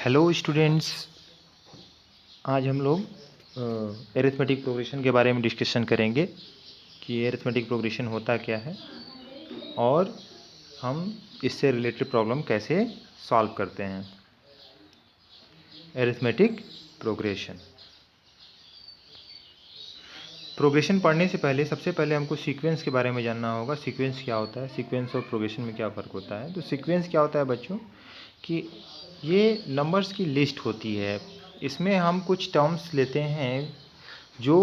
Hello students, आज हम लोग एरिथमेटिक प्रोग्रेशन के बारे में डिस्कशन करेंगे कि एरिथमेटिक प्रोग्रेशन होता क्या है और हम इससे रिलेटेड प्रॉब्लम कैसे सॉल्व करते हैं। एरिथमेटिक प्रोग्रेशन पढ़ने से पहले सबसे पहले हमको सीक्वेंस के बारे में जानना होगा। सीक्वेंस क्या होता है, सीक्वेंस और प्रोग्रेशन में क्या फ़र्क होता है। तो सीक्वेंस क्या होता है बच्चों कि ये नंबर्स की लिस्ट होती है। इसमें हम कुछ टर्म्स लेते हैं जो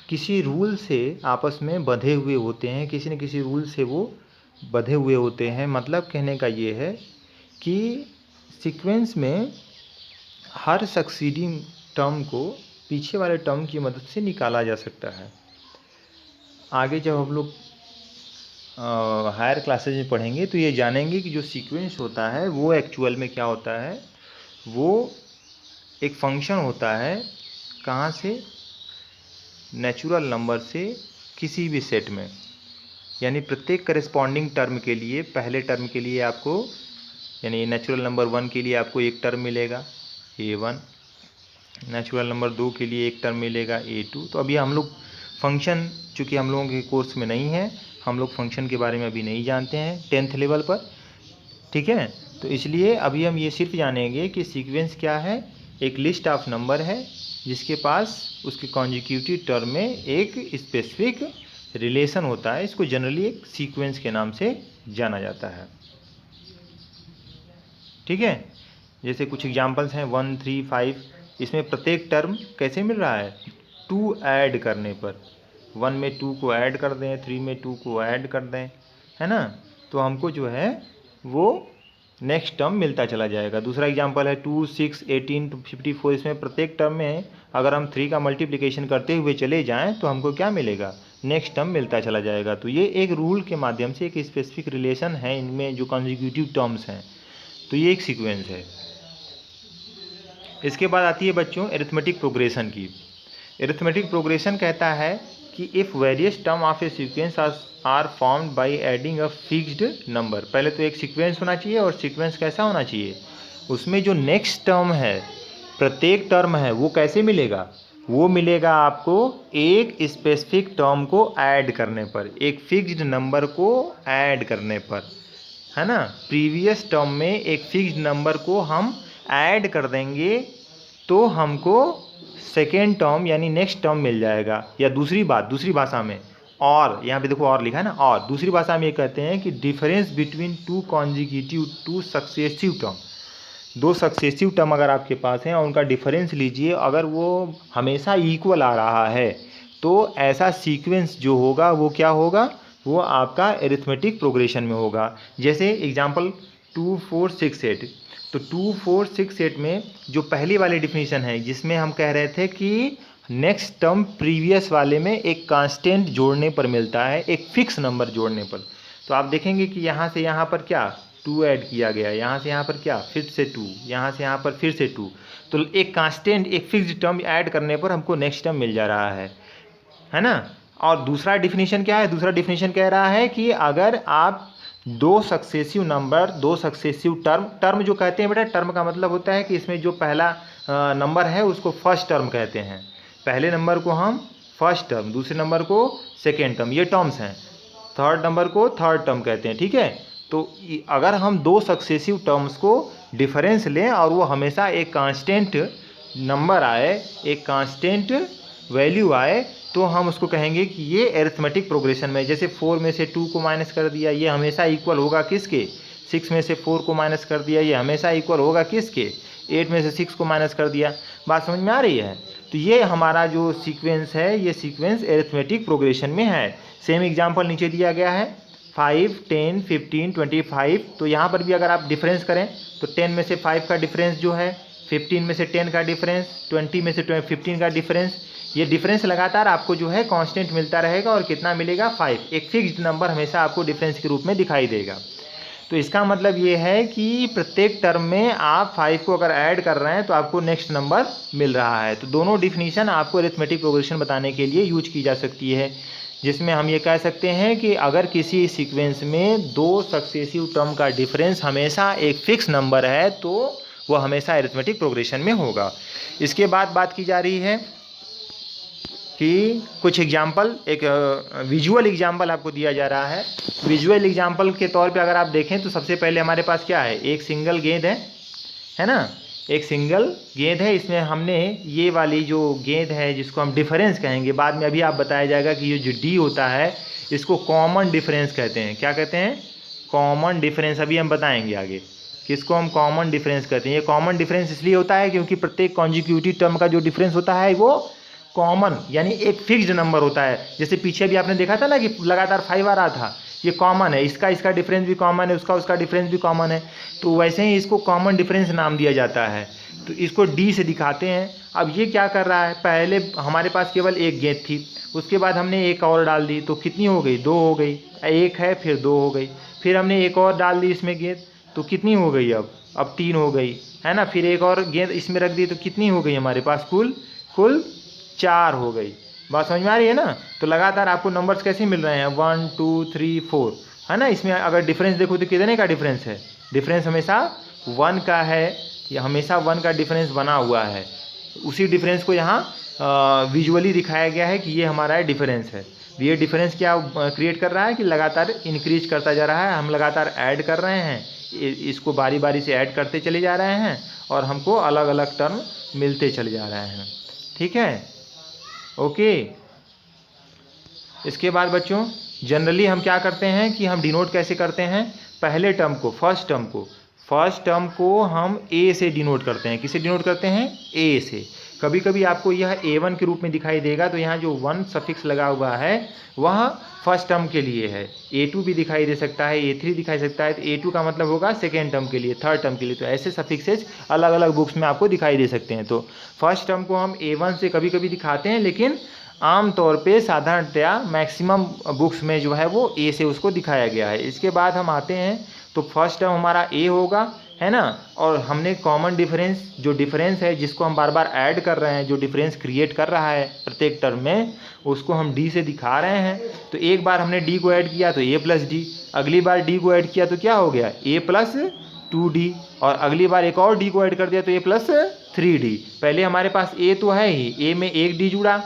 किसी रूल से आपस में बंधे हुए होते हैं, किसी न किसी रूल से वो बंधे हुए होते हैं। मतलब कहने का ये है कि सीक्वेंस में हर सक्सीडिंग टर्म को पीछे वाले टर्म की मदद से निकाला जा सकता है। आगे जब हम लोग हायर क्लासेज में पढ़ेंगे तो ये जानेंगे कि जो सीक्वेंस होता है वो एक्चुअल में क्या होता है। वो एक फंक्शन होता है कहाँ से, नेचुरल नंबर से किसी भी सेट में। यानी प्रत्येक करेस्पॉन्डिंग टर्म के लिए, पहले टर्म के लिए आपको, यानी नेचुरल नंबर 1 के लिए आपको एक टर्म मिलेगा a1, नेचुरल नंबर 2 के लिए एक टर्म मिलेगा a2। तो अभी हम लोग फंक्शन, चूँकि हम लोगों के कोर्स में नहीं है, हम लोग फंक्शन के बारे में अभी नहीं जानते हैं 10th लेवल पर, ठीक है। तो इसलिए अभी हम ये सिर्फ जानेंगे कि सीक्वेंस क्या है। एक लिस्ट ऑफ नंबर है जिसके पास उसके कॉन्जिक्यूटिव टर्म में एक स्पेसिफिक रिलेशन होता है। इसको जनरली एक सीक्वेंस के नाम से जाना जाता है, ठीक है। जैसे कुछ एग्जांपल्स हैं 1, 3, 5। इसमें प्रत्येक टर्म कैसे मिल रहा है, 2 ऐड करने पर। 1 में 2 को ऐड कर दें, 3 में 2 को ऐड कर दें, है ना, तो हमको जो है वो नेक्स्ट टर्म मिलता चला जाएगा। दूसरा एग्जांपल है 2, 6, 18 to 54। इसमें प्रत्येक टर्म में अगर हम 3 का मल्टीप्लिकेशन करते हुए चले जाएं तो हमको क्या मिलेगा, नेक्स्ट टर्म मिलता चला जाएगा। तो ये एक रूल के माध्यम से एक स्पेसिफिक रिलेशन है इनमें जो कॉन्जिक्यूटिव टर्म्स हैं। तो ये एक सीक्वेंस है। इसके बाद आती है बच्चों एरिथमेटिक प्रोग्रेशन की। एरिथमेटिक प्रोग्रेशन कहता है कि if various term of a sequence are formed by adding a fixed number. पहले तो एक सीक्वेंस होना चाहिए, और सीक्वेंस कैसा होना चाहिए, उसमें जो नेक्स्ट टर्म है, प्रत्येक टर्म है, वो कैसे मिलेगा, वो मिलेगा आपको एक स्पेसिफिक टर्म को ऐड करने पर, एक फिक्स्ड नंबर को ऐड करने पर, है ना। प्रीवियस टर्म में एक फिक्स्ड नंबर को हम ऐड कर देंगे तो हमको सेकेंड टर्म यानी नेक्स्ट टर्म मिल जाएगा। या दूसरी भाषा में, और यहाँ पे देखो और लिखा है ना, और दूसरी भाषा में ये कहते हैं कि difference between two successive term. दो सक्सेसिव टर्म अगर आपके पास हैं और उनका डिफरेंस लीजिए, अगर वो हमेशा इक्वल आ रहा है तो ऐसा सीक्वेंस जो होगा वो क्या होगा, वो आपका एरिथमेटिक प्रोग्रेशन में होगा। जैसे एग्जांपल 2, 4, 6, 8। तो 2, 4, 6, 8 में जो पहली वाली डिफिनीशन है, जिसमें हम कह रहे थे कि नेक्स्ट टर्म प्रीवियस वाले में एक कांस्टेंट जोड़ने पर मिलता है, एक फिक्स नंबर जोड़ने पर। तो आप देखेंगे कि यहाँ से यहाँ पर क्या 2 ऐड किया गया, यहाँ से यहाँ पर क्या फिर से 2, यहाँ से यहाँ पर फिर से 2। तो एक कांस्टेंट, एक फिक्स्ड टर्म ऐड करने पर हमको नेक्स्ट टर्म मिल जा रहा है ना। और दूसरा डिफिनीशन क्या है, दूसरा डिफिनीशन कह रहा है कि अगर आप दो सक्सेसिव नंबर, दो सक्सेसिव टर्म जो कहते हैं बेटा, टर्म का मतलब होता है कि इसमें जो पहला नंबर है उसको फर्स्ट टर्म कहते हैं। पहले नंबर को हम फर्स्ट टर्म, दूसरे नंबर को सेकेंड टर्म, ये टर्म्स हैं। थर्ड नंबर को थर्ड टर्म कहते हैं, ठीक है। तो अगर हम दो सक्सेसिव टर्म्स को डिफरेंस लें और वो हमेशा एक कांस्टेंट नंबर आए, एक कांस्टेंट वैल्यू आए, तो हम उसको कहेंगे कि ये एरिथमेटिक प्रोग्रेशन में। जैसे 4 में से 2 को माइनस कर दिया, ये हमेशा इक्वल होगा किसके, 6 में से 4 को माइनस कर दिया, ये हमेशा इक्वल होगा किसके, 8 में से 6 को माइनस कर दिया। बात समझ में आ रही है। तो ये हमारा जो सीक्वेंस है, ये सीक्वेंस एरिथमेटिक प्रोग्रेशन में है। सेम एग्जाम्पल नीचे दिया गया है 5, 10, 15, 25। तो यहाँ पर भी अगर आप डिफरेंस करें तो 10 में से 5 का डिफरेंस जो है, 15 में से 10 का डिफरेंस, 20 में से 15 का डिफरेंस, ये डिफरेंस लगातार आपको जो है कांस्टेंट मिलता रहेगा। और कितना मिलेगा, 5। एक फिक्स्ड नंबर हमेशा आपको डिफरेंस के रूप में दिखाई देगा। तो इसका मतलब ये है कि प्रत्येक टर्म में आप 5 को अगर ऐड कर रहे हैं तो आपको नेक्स्ट नंबर मिल रहा है। तो दोनों डिफिनीशन आपको अरिथमेटिक प्रोग्रेशन बताने के लिए यूज की जा सकती है, जिसमें हम ये कह सकते हैं कि अगर किसी सीक्वेंस में दो सक्सेसिव टर्म का डिफरेंस हमेशा एक फिक्स नंबर है तो वो हमेशा अरिथमेटिक प्रोग्रेशन में होगा। इसके बाद बात की जा रही है कि कुछ एग्जाम्पल, एक विजुअल एग्जाम्पल आपको दिया जा रहा है। विजुअल एग्जाम्पल के तौर पे अगर आप देखें तो सबसे पहले हमारे पास क्या है, एक सिंगल गेंद है ना, एक सिंगल गेंद है। इसमें हमने ये वाली जो गेंद है जिसको हम डिफरेंस कहेंगे, बाद में अभी आप बताया जाएगा कि ये जो डी होता है इसको कॉमन डिफरेंस कहते हैं। क्या कहते हैं? Common difference. अभी हम बताएंगे आगे किसको हम कॉमन डिफरेंस कहते हैं। ये कॉमन डिफरेंस इसलिए होता है क्योंकि प्रत्येक कॉन्जिक्यूटिव टर्म का जो डिफरेंस होता है वो कॉमन यानी एक फिक्स्ड नंबर होता है। जैसे पीछे भी आपने देखा था ना कि लगातार 5 आ रहा था, ये कॉमन है, इसका डिफरेंस भी कॉमन है, उसका डिफरेंस भी कॉमन है। तो वैसे ही इसको कॉमन डिफरेंस नाम दिया जाता है। तो इसको डी से दिखाते हैं। अब ये क्या कर रहा है, पहले हमारे पास केवल एक गेंद थी, उसके बाद हमने एक और डाल दी तो कितनी हो गई, 2 हो गई। एक है फिर 2 हो गई, फिर हमने एक और डाल दी इसमें गेंद तो कितनी हो गई, अब 3 हो गई, है ना। फिर एक और गेंद इसमें रख दी तो कितनी हो गई हमारे पास, कुल 4 हो गई। बात समझ में आ रही है ना। तो लगातार आपको नंबर्स कैसे मिल रहे हैं, 1 2 3 4, है ना। इसमें अगर डिफरेंस देखो तो कितने का डिफरेंस है, डिफरेंस हमेशा 1 का है, ये हमेशा 1 का डिफरेंस बना हुआ है। उसी डिफरेंस को यहाँ विजुअली दिखाया गया है कि ये हमारा डिफरेंस है। ये डिफरेंस क्या क्रिएट कर रहा है कि लगातार इंक्रीज करता जा रहा है, हम लगातार ऐड कर रहे हैं, इसको बारी बारी से ऐड करते चले जा रहे हैं और हमको अलग अलग टर्म मिलते चले जा रहे हैं। ठीक है, ओके। इसके बाद बच्चों जनरली हम क्या करते हैं कि हम डिनोट कैसे करते हैं, पहले टर्म को, फर्स्ट टर्म को हम ए से डिनोट करते हैं। किसे डिनोट करते हैं, ए से। कभी कभी आपको यह A1 के रूप में दिखाई देगा तो यहाँ जो 1 सफिक्स लगा हुआ है वह फर्स्ट टर्म के लिए है। A2 भी दिखाई दे सकता है, A3 दिखाई सकता है, तो A2 का मतलब होगा सेकेंड टर्म के लिए, थर्ड टर्म के लिए। तो ऐसे सफिक्सेज अलग अलग बुक्स में आपको दिखाई दे सकते हैं। तो फर्स्ट टर्म को हम A1 से कभी कभी दिखाते हैं, लेकिन आम तौर पे साधारणतया मैक्सिमम बुक्स में जो है वो ए से उसको दिखाया गया है। इसके बाद हम आते हैं तो फर्स्ट टर्म हमारा ए होगा, है ना। और हमने कॉमन डिफरेंस, जो डिफरेंस है जिसको हम बार बार ऐड कर रहे हैं, जो डिफरेंस क्रिएट कर रहा है प्रत्येक टर्म में, उसको हम डी से दिखा रहे हैं। तो एक बार हमने डी को ऐड किया तो ए प्लस डी, अगली बार डी को ऐड किया तो क्या हो गया, ए प्लस 2d, और अगली बार एक और डी को ऐड कर दिया तो ए प्लस 3d। पहले हमारे पास ए तो है ही, ए में एक डी जुड़ा,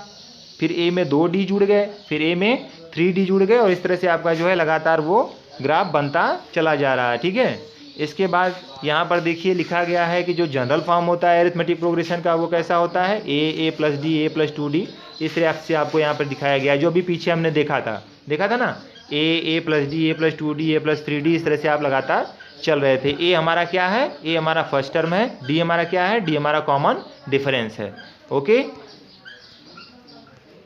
फिर ए में 2 डी जुड़ गए, फिर ए में 3 डी जुड़ गए, और इस तरह से आपका जो है लगातार वो ग्राफ बनता चला जा रहा है। ठीक है। इसके बाद यहाँ पर देखिए लिखा गया है कि जो जनरल फॉर्म होता है अरिथमेटिक प्रोग्रेशन का वो कैसा होता है, ए प्लस डी, ए प्लस 2d। इस तरह से आपको यहाँ पर दिखाया गया है, जो भी पीछे हमने देखा था ना, ए प्लस डी, ए प्लस 2d, ए प्लस 3d, इस तरह से आप लगातार चल रहे थे। ए हमारा क्या है, ए हमारा फर्स्ट टर्म है, डी हमारा क्या है, डी हमारा कॉमन डिफरेंस है। ओके,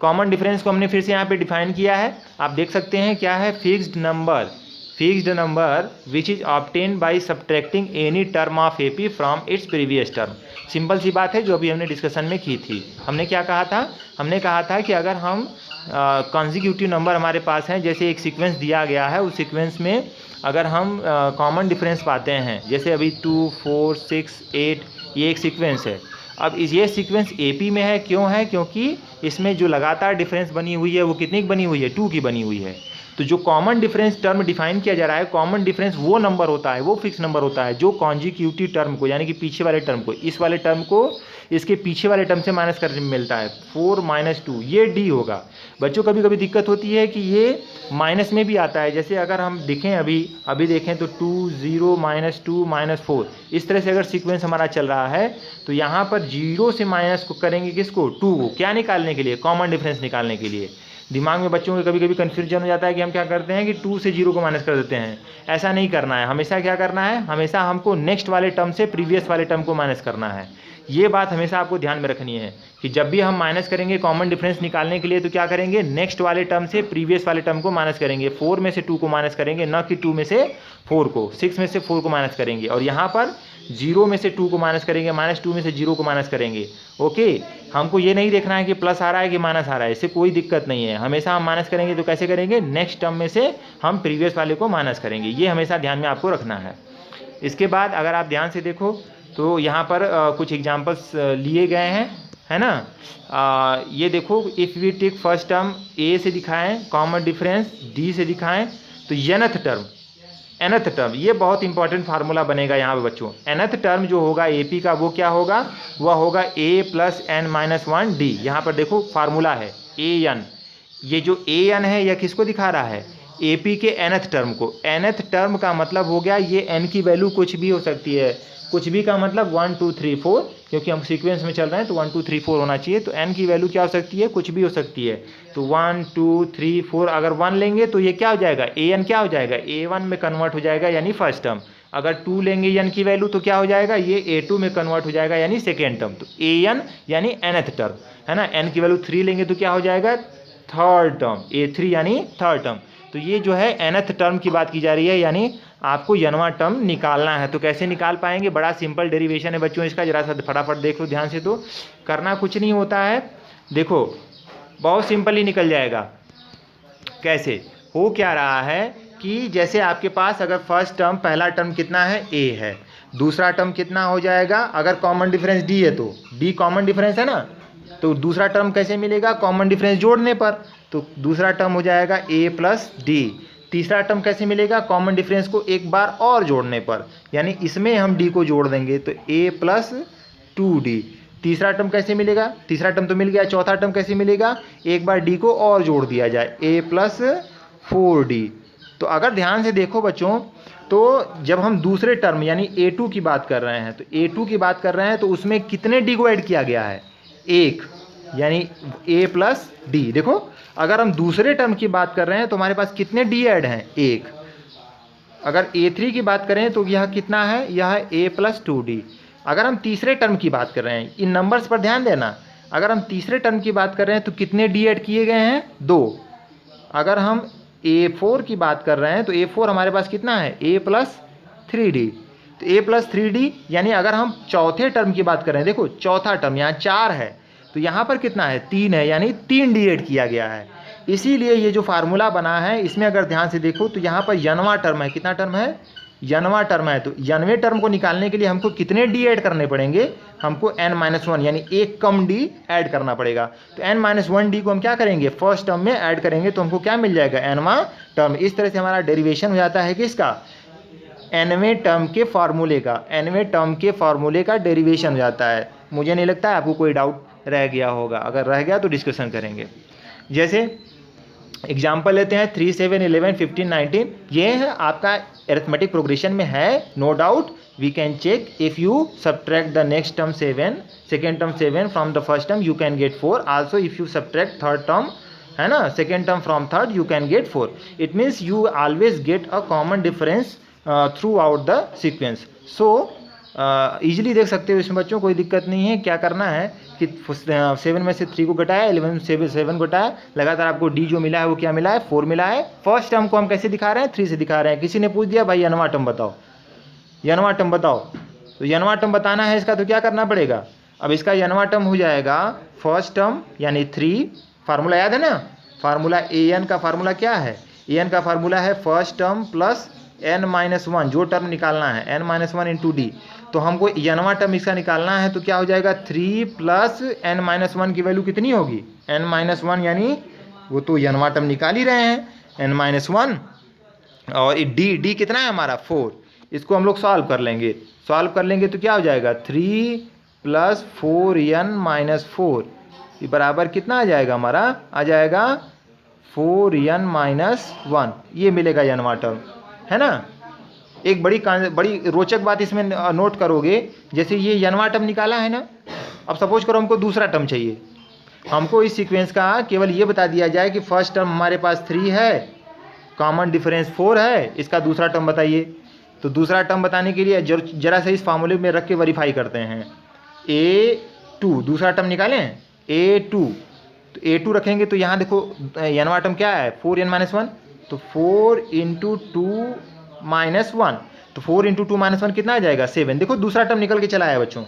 कॉमन डिफरेंस को हमने फिर से यहाँ पे डिफाइन किया है, आप देख सकते हैं क्या है, fixed number which is obtain by subtracting any term of AP from its previous term. Simple सी बात है जो अभी हमने डिस्कशन में की थी। हमने क्या कहा था, हमने कहा था कि अगर हम कॉन्जिक्यूटिव नंबर हमारे पास हैं, जैसे एक सीक्वेंस दिया गया है, उस सीक्वेंस में अगर हम कॉमन डिफरेंस पाते हैं, जैसे अभी 2 4 6 8, ये एक सीक्वेंस है। अब ये सीक्वेंस एपी में है, क्यों है, क्योंकि इसमें जो लगातार डिफरेंस बनी हुई है वो कितनी की बनी हुई है, 2 की बनी हुई है। तो जो कॉमन डिफरेंस टर्म डिफाइन किया जा रहा है, कॉमन डिफरेंस वो नंबर होता है, वो फिक्स नंबर होता है जो कॉन्जिक्यूटिव टर्म को, यानी कि पीछे वाले टर्म को, इस वाले टर्म को इसके पीछे वाले टर्म से माइनस करने में मिलता है। 4 - 2 ये डी होगा। बच्चों कभी कभी दिक्कत होती है कि ये माइनस में भी आता है, जैसे अगर हम देखें अभी देखें तो 2 0 -2 -4, इस तरह से अगर सीक्वेंस हमारा चल रहा है तो यहाँ पर 0 से माइनस को करेंगे किसको, 2 को, क्या निकालने के लिए, कॉमन डिफरेंस निकालने के लिए। दिमाग में बच्चों के कभी कभी कन्फ्यूजन हो जाता है कि हम क्या करते हैं कि 2 से 0 को माइनस कर देते हैं। ऐसा नहीं करना है, हमेशा क्या करना है, हमेशा हमको नेक्स्ट वाले टर्म से प्रीवियस वाले टर्म को माइनस करना है। ये बात हमेशा आपको ध्यान में रखनी है कि जब भी हम माइनस करेंगे कॉमन डिफरेंस निकालने के लिए तो क्या करेंगे, नेक्स्ट वाले टर्म से प्रीवियस वाले टर्म को माइनस करेंगे। 4 में से 2 को माइनस करेंगे, न कि 2 में से 4 को, 6 में से 4 को माइनस करेंगे, और यहाँ पर 0 में से 2 को माइनस करेंगे, -2 में से 0 को माइनस करेंगे। ओके, हमको ये नहीं देखना है कि प्लस आ रहा है कि माइनस आ रहा है, इससे कोई दिक्कत नहीं है। हमेशा हम माइनस करेंगे तो कैसे करेंगे, नेक्स्ट टर्म में से हम प्रीवियस वाले को माइनस करेंगे, ये हमेशा ध्यान में आपको रखना है। इसके बाद अगर आप ध्यान से देखो तो यहाँ पर कुछ एग्जाम्पल्स लिए गए हैं, है ना। ये देखो, if we take first term A से दिखाएं, कॉमन डिफरेंस डी से दिखाएं, तो nth टर्म nth टर्म, ये बहुत इंपॉर्टेंट फार्मूला बनेगा यहाँ पे बच्चों। nth टर्म जो होगा AP का वो क्या होगा, वह होगा A प्लस n-1 D। यहाँ पर देखो फार्मूला है AN, ये जो AN है यह किसको दिखा रहा है, AP के nth टर्म को। nth टर्म का मतलब हो गया ये n की वैल्यू कुछ भी हो सकती है, कुछ भी का मतलब 1 2 3 4, क्योंकि हम सीक्वेंस में चल रहे हैं तो 1 2 3 4 होना चाहिए। तो n की वैल्यू क्या हो सकती है, कुछ भी हो सकती है। तो 1 2 3 4 अगर 1 लेंगे तो ये क्या हो जाएगा, an क्या हो जाएगा, A1 में कन्वर्ट हो जाएगा यानी फर्स्ट टर्म। अगर 2 लेंगे n की वैल्यू तो क्या हो जाएगा, ये A2 में कन्वर्ट हो जाएगा यानी सेकेंड टर्म। तो an यानी nth टर्म है ना। n की वैल्यू 3 लेंगे तो क्या हो जाएगा, थर्ड टर्म, A3 यानी थर्ड टर्म। तो ये जो है nth टर्म की बात की जा रही है, यानी आपको nवां टर्म निकालना है। तो कैसे निकाल पाएंगे, बड़ा सिंपल डेरिवेशन है बच्चों इसका, जरा सा फटाफट देख लो ध्यान से। तो करना कुछ नहीं होता है, देखो बहुत सिंपल ही निकल जाएगा। कैसे हो क्या रहा है कि जैसे आपके पास अगर फर्स्ट टर्म, पहला टर्म कितना है A है, दूसरा टर्म कितना हो जाएगा, अगर कॉमन डिफरेंस D है तो D कॉमन डिफरेंस है ना, तो दूसरा टर्म कैसे मिलेगा, कॉमन डिफरेंस जोड़ने पर। तो दूसरा टर्म हो जाएगा A प्लस D। तीसरा टर्म कैसे मिलेगा, कॉमन डिफरेंस को एक बार और जोड़ने पर, यानी इसमें हम D को जोड़ देंगे तो A प्लस 2D। तीसरा टर्म कैसे मिलेगा, तीसरा टर्म तो मिल गया, चौथा टर्म कैसे मिलेगा, एक बार D को और जोड़ दिया जाए A प्लस 4D। तो अगर ध्यान से देखो बच्चों, तो जब हम दूसरे टर्म यानी A2 की बात कर रहे हैं, तो A2 की बात कर रहे हैं तो उसमें कितने D को ऐड किया गया है, एक, यानी A प्लस D। देखो अगर हम दूसरे टर्म की बात कर रहे हैं तो हमारे पास कितने D ऐड हैं, एक। अगर A3 की बात करें तो यह कितना है, यह है A प्लस 2D। अगर हम तीसरे टर्म की बात कर रहे हैं, इन नंबर्स पर ध्यान देना, अगर हम तीसरे टर्म की बात कर रहे हैं तो कितने D ऐड किए गए हैं, 2। अगर हम A4 की बात कर रहे हैं तो A4 हमारे पास कितना है, A प्लस 3D। तो A प्लस 3D, यानी अगर हम चौथे टर्म की बात कर रहे हैं, देखो चौथा टर्म यहाँ 4 है तो यहाँ पर कितना है, 3 है, यानी 3 D ऐड किया गया है। इसीलिए ये जो फार्मूला बना है इसमें अगर ध्यान से देखो तो यहाँ पर नवां टर्म है, कितना टर्म है, नवां टर्म है। तो नवें टर्म को निकालने के लिए हमको कितने D ऐड करने पड़ेंगे, हमको n-1 यानी एक कम D ऐड करना पड़ेगा। तो n-1 D को हम क्या करेंगे, फर्स्ट टर्म में ऐड करेंगे तो हमको क्या मिल जाएगा, nवां टर्म। इस तरह से हमारा डेरिवेशन हो जाता है किसका, nवें टर्म के फार्मूले का, nवें टर्म के फार्मूले का डेरिवेशन हो जाता है। मुझे नहीं लगता है आपको कोई डाउट रह गया होगा, अगर रह गया तो डिस्कशन करेंगे। जैसे एग्जाम्पल लेते हैं 3 7 11 15 19, ये है आपका अरिथमेटिक प्रोग्रेशन में है, no doubt. We can check if you subtract the next term 7, second term 7 from the first term you can get 4। Also if you subtract third term, है ना, second term from third you can get 4। It means you always get a common difference throughout the sequence. So easily देख सकते हो इसमें बच्चों, कोई दिक्कत नहीं है। क्या करना है कि 7 में से 3 को घटाया, 11 से 7 घटाया, लगातार आपको D जो मिला है वो क्या मिला है, 4 मिला है। फर्स्ट टर्म को हम कैसे दिखा रहे हैं, 3 से दिखा रहे हैं। किसी ने पूछ दिया भाई नवां टर्म बताओ, नवां टर्म बताओ, तो नवां टर्म बताना है इसका, तो क्या करना पड़ेगा, अब इसका नवां टर्म हो जाएगा फर्स्ट टर्म यानी 3, फार्मूला याद है ना, फार्मूला AN का फार्मूला क्या है, AN का फार्मूला है फर्स्ट टर्म प्लस n-1, जो टर्म निकालना है n-1 इंटू D। तो हमको नवां टर्म इसका निकालना है तो क्या हो जाएगा, 3 प्लस n-1 की वैल्यू कितनी होगी, n-1, यानी वो तो नवां टर्म निकाल ही रहे हैं n-1, और D कितना है हमारा 4। इसको हम लोग सॉल्व कर लेंगे, सॉल्व कर लेंगे तो क्या हो जाएगा, 3 प्लस 4n-4 ये बराबर कितना आ जाएगा हमारा, आ जाएगा 4n-1, ये मिलेगा नवां टर्म, है ना। एक बड़ी रोचक बात इसमें नोट करोगे, जैसे ये नवां टर्म निकाला है ना, अब सपोज करो हमको दूसरा टर्म चाहिए, हमको इस सीक्वेंस का केवल ये बता दिया जाए कि फर्स्ट टर्म हमारे पास 3 है, कॉमन डिफरेंस 4 है, इसका दूसरा टर्म बताइए। तो दूसरा टर्म बताने के लिए जरा से इस फार्मूले में रख के वेरीफाई करते हैं। A2 दूसरा टर्म निकालें, A2, तो A2 रखेंगे तो यहाँ देखो नवां टर्म क्या है, 4n-1, तो 4 इंटू 2 माइनस 1, तो 4 इंटू 2 माइनस 1 कितना आ जाएगा, 7। देखो दूसरा टर्म निकल के चला है बच्चों।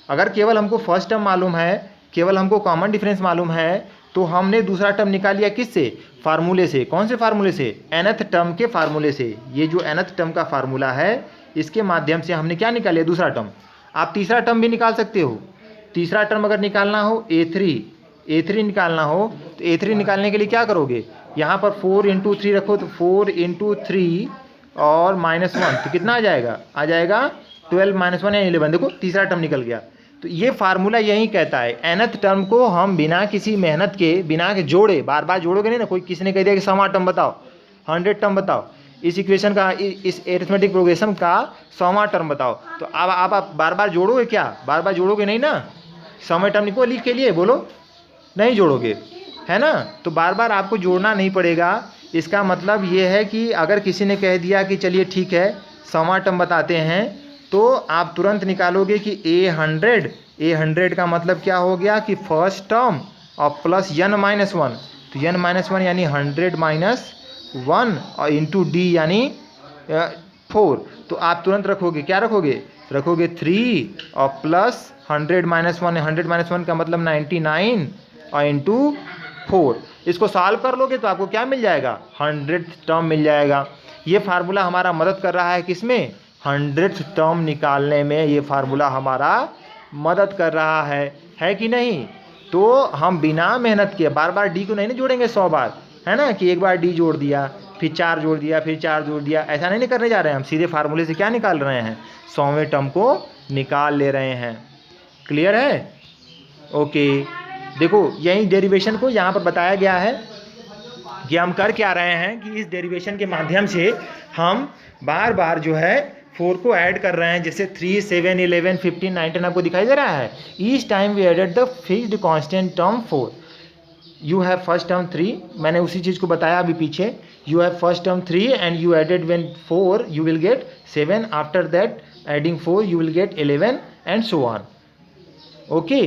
अगर केवल हमको फर्स्ट टर्म मालूम है, केवल हमको कॉमन डिफरेंस मालूम है, तो हमने दूसरा टर्म निकाल लिया किससे, फार्मूले से। कौन से फार्मूले से, nth टर्म के फार्मूले से। ये जो nth टर्म का फार्मूला है इसके माध्यम से हमने क्या निकाल लिया, दूसरा टर्म। आप तीसरा टर्म भी निकाल सकते हो। तीसरा टर्म अगर निकालना हो A3 निकालना हो, तो A3 निकालने के लिए क्या करोगे, यहाँ पर 4 इंटू 3 रखो, तो 4 इंटू 3 और -1, तो कितना आ जाएगा? आ जाएगा 12 -1 या 11। देखो तीसरा टर्म निकल गया। तो ये फार्मूला यही कहता है, nth टर्म को हम बिना किसी मेहनत के, बिना के जोड़े, बार बार जोड़ोगे नहीं ना। कोई किसी ने कह दिया कि 100वां टर्म बताओ, 100 टर्म बताओ, इस इक्वेशन का, इस एरिथमेटिक प्रोग्रेशन का 100वां टर्म बताओ, तो अब आप बार बार जोड़ोगे क्या? बार बार जोड़ोगे नहीं ना। 100वें टर्म को लिख के लिए बोलो, नहीं जोड़ोगे, है ना। तो बार बार आपको जोड़ना नहीं पड़ेगा। इसका मतलब ये है कि अगर किसी ने कह दिया कि चलिए ठीक है 100वां टर्म बताते हैं, तो आप तुरंत निकालोगे कि A100 का मतलब क्या हो गया कि फर्स्ट टर्म और प्लस n-1, तो n-1 यानी 100 - 1 और इंटू डी यानी 4। तो आप तुरंत रखोगे, क्या रखोगे? रखोगे 3 और प्लस 100 - 1, 100 - 1 का मतलब 99 और इंटू 4। इसको सॉल्व कर लोगे तो आपको क्या मिल जाएगा? 100th टर्म मिल जाएगा। ये फार्मूला हमारा मदद कर रहा है किसमें? 100th टर्म निकालने में ये फार्मूला हमारा मदद कर रहा है कि नहीं? तो हम बिना मेहनत किए बार बार डी को नहीं ना जोड़ेंगे 100 बार, है ना, कि एक बार डी जोड़ दिया, फिर 4 जोड़ दिया, फिर 4 जोड़ दिया, ऐसा नहीं करने जा रहे हैं हम। सीधे फार्मूले से क्या निकाल रहे हैं? 100वें टर्म को निकाल ले रहे हैं। क्लियर है? ओके, देखो यही डेरिवेशन को यहाँ पर बताया गया है कि हम कर क्या रहे हैं कि इस डेरिवेशन के माध्यम से हम बार बार जो है 4 को ऐड कर रहे हैं। जैसे 3, 7, 11, 15, 19 आपको दिखाई दे रहा है। Each time we added the fixed constant term 4। You have first term 3, मैंने उसी चीज़ को बताया अभी पीछे। You have first term 3 and you added when 4 you will get 7, after that adding 4 you will get 11 and so on. Okay,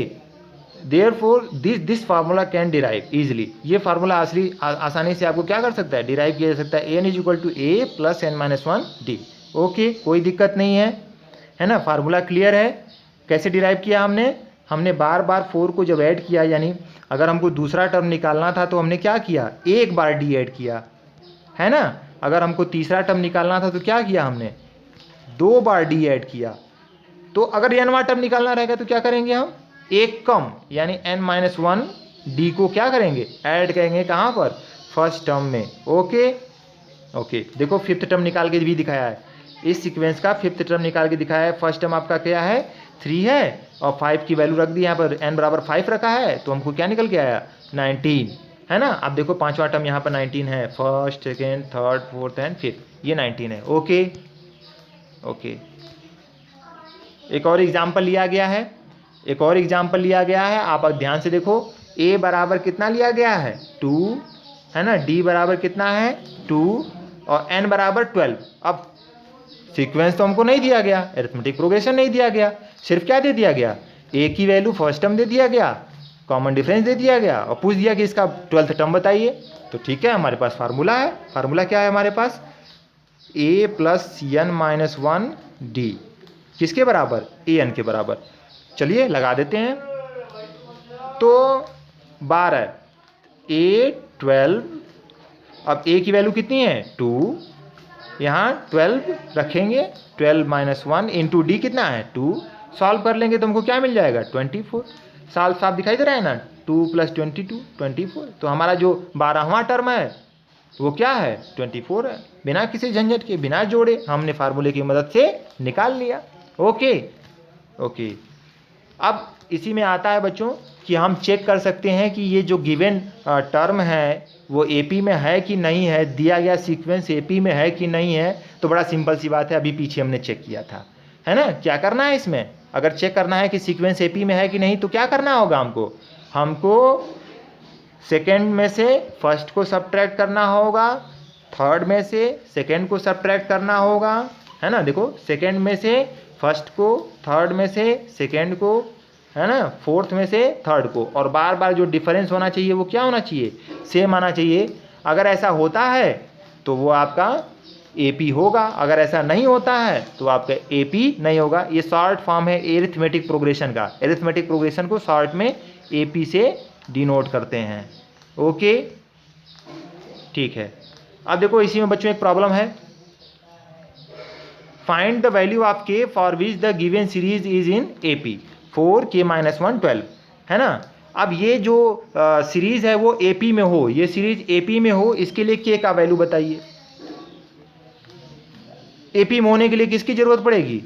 Therefore this formula can derive easily। ये formula आसानी से आपको क्या कर सकता है? डिराइव किया जा सकता है। n = a + n-1 d। Okay, कोई दिक्कत नहीं है ना। फार्मूला क्लियर है? कैसे डिराइव किया हमने बार बार 4 को जब ऐड किया, यानी अगर हमको दूसरा टर्म निकालना था तो हमने क्या किया? एक बार डी ऐड किया, है ना। अगर हमको तीसरा टर्म निकालना था तो क्या किया हमने? 2 बार डी ऐड किया। तो अगर n वां टर्म निकालना रहेगा तो क्या करेंगे हम? एक कम, यानी n-1 डी को क्या करेंगे? ऐड करेंगे कहाँ पर? फर्स्ट टर्म में। ओके, देखो 5th टर्म निकाल के भी दिखाया है। इस सीक्वेंस का 5th टर्म निकाल के दिखाया है। फर्स्ट टर्म आपका क्या है? 3 है, और 5 की वैल्यू रख दी यहाँ पर, n = 5 रखा है, तो हमको क्या निकल के आया? 19, है ना। अब देखो 5वां टर्म यहाँ पर 19 है। First, second, third, fourth and fifth, ये 19 है। ओके, एक और एग्जाम्पल लिया गया है। आप ध्यान से देखो, a बराबर कितना लिया गया है? 2, है ना। d बराबर कितना है? 2, और n बराबर 12। अब सीक्वेंस तो हमको नहीं दिया गया, अरिथमेटिक प्रोग्रेशन नहीं दिया गया, सिर्फ क्या दे दिया गया? a की वैल्यू फर्स्ट टर्म दे दिया गया, कॉमन डिफरेंस दे दिया गया, और पूछ दिया कि इसका 12th टर्म बताइए। तो ठीक है, हमारे पास फार्मूला है। फार्मूला क्या है हमारे पास? a + n-1 d किसके बराबर? an के बराबर। चलिए लगा देते हैं। तो 12, a 12, अब a की वैल्यू कितनी है? 2, यहाँ 12 रखेंगे, 12 - 1 इंटू डी कितना है? 2। सॉल्व कर लेंगे तो हमको क्या मिल जाएगा? 24। साफ दिखाई दे रहा है ना? 2 + 22 24। तो हमारा जो 12वां टर्म है वो क्या है? 24 है। बिना किसी झंझट के, बिना जोड़े, हमने फार्मूले की मदद से निकाल लिया। ओके, अब इसी में आता है बच्चों कि हम चेक कर सकते हैं कि ये जो गिवन टर्म है वो एपी में है कि नहीं है, दिया गया सीक्वेंस एपी में है कि नहीं है। तो बड़ा सिंपल सी बात है, अभी पीछे हमने चेक किया था, है ना। क्या करना है इसमें? अगर चेक करना है कि सीक्वेंस एपी में है कि नहीं, तो क्या करना होगा हमको सेकेंड में से फर्स्ट को सब्ट्रैक्ट करना होगा, थर्ड में से सेकेंड को सब्ट्रैक्ट करना होगा, है ना। देखो, सेकेंड में से फर्स्ट को, थर्ड में से सेकेंड को, है ना, फोर्थ में से थर्ड को, और बार बार जो डिफरेंस होना चाहिए वो क्या होना चाहिए? सेम आना चाहिए। अगर ऐसा होता है तो वो आपका एपी होगा, अगर ऐसा नहीं होता है तो आपका एपी नहीं होगा। ये शॉर्ट फॉर्म है एरिथमेटिक प्रोग्रेशन का। एरिथमेटिक प्रोग्रेशन को शॉर्ट में एपी से डिनोट करते हैं। ओके, ठीक है। अब देखो इसी में बच्चों एक प्रॉब्लम है। Find the value of k for which the given series is in AP 4 k - 1 12, है ना। अब ये जो सीरीज है वो एपी में हो, ये सीरीज एपी में हो, इसके लिए k का वैल्यू बताइए। एपी में होने के लिए किसकी जरूरत पड़ेगी?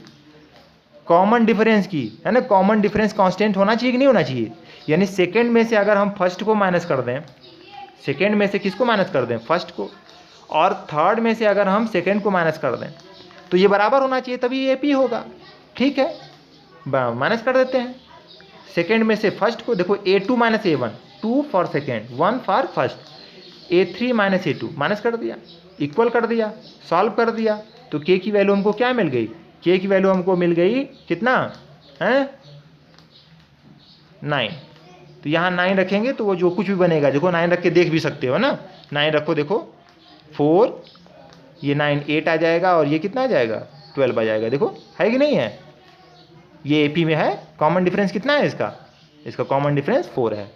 कॉमन डिफरेंस की, है ना। कॉमन डिफरेंस कांस्टेंट होना चाहिए कि नहीं होना चाहिए? यानी सेकंड में से अगर हम फर्स्ट को माइनस कर दें, सेकंड में से किसको माइनस कर दें? फर्स्ट को, और थर्ड में से अगर हम सेकंड को माइनस कर दें तो ये बराबर होना चाहिए, तभी एपी होगा। ठीक है, माइनस कर देते हैं। सेकंड में से फर्स्ट को देखो, A2 minus A1, 2 for second, 1 for first, A3 minus A2 minus कर दिया, इक्वल कर दिया, सॉल्व कर दिया, तो के की वैल्यू हमको क्या मिल गई? के की वैल्यू हमको मिल गई कितना है? 9। तो यहाँ 9 रखेंगे तो वो जो कुछ भी बनेगा, देखो 9 रख के देख भी सकते हो ना, 9 रखो, देखो 4, ये 9 8 आ जाएगा, और ये कितना आ जाएगा? 12 आ जाएगा। देखो है कि नहीं है? ये एपी में है। कॉमन डिफरेंस कितना है इसका? इसका कॉमन डिफरेंस 4 है।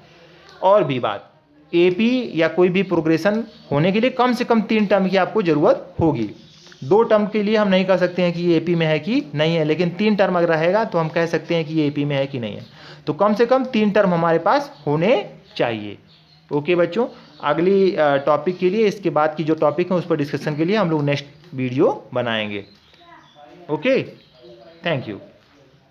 और भी बात, एपी या कोई भी प्रोग्रेशन होने के लिए कम से कम 3 टर्म की आपको ज़रूरत होगी। 2 टर्म के लिए हम नहीं कह सकते हैं कि ये एपी में है कि नहीं है, लेकिन 3 टर्म अगर रहेगा तो हम कह सकते हैं कि ये एपी में है कि नहीं है। तो कम से कम 3 टर्म हमारे पास होने चाहिए। ओके बच्चों, अगली टॉपिक के लिए, इसके बाद की जो टॉपिक है उस पर डिस्कशन के लिए हम लोग नेक्स्ट वीडियो बनाएंगे। Okay, thank you.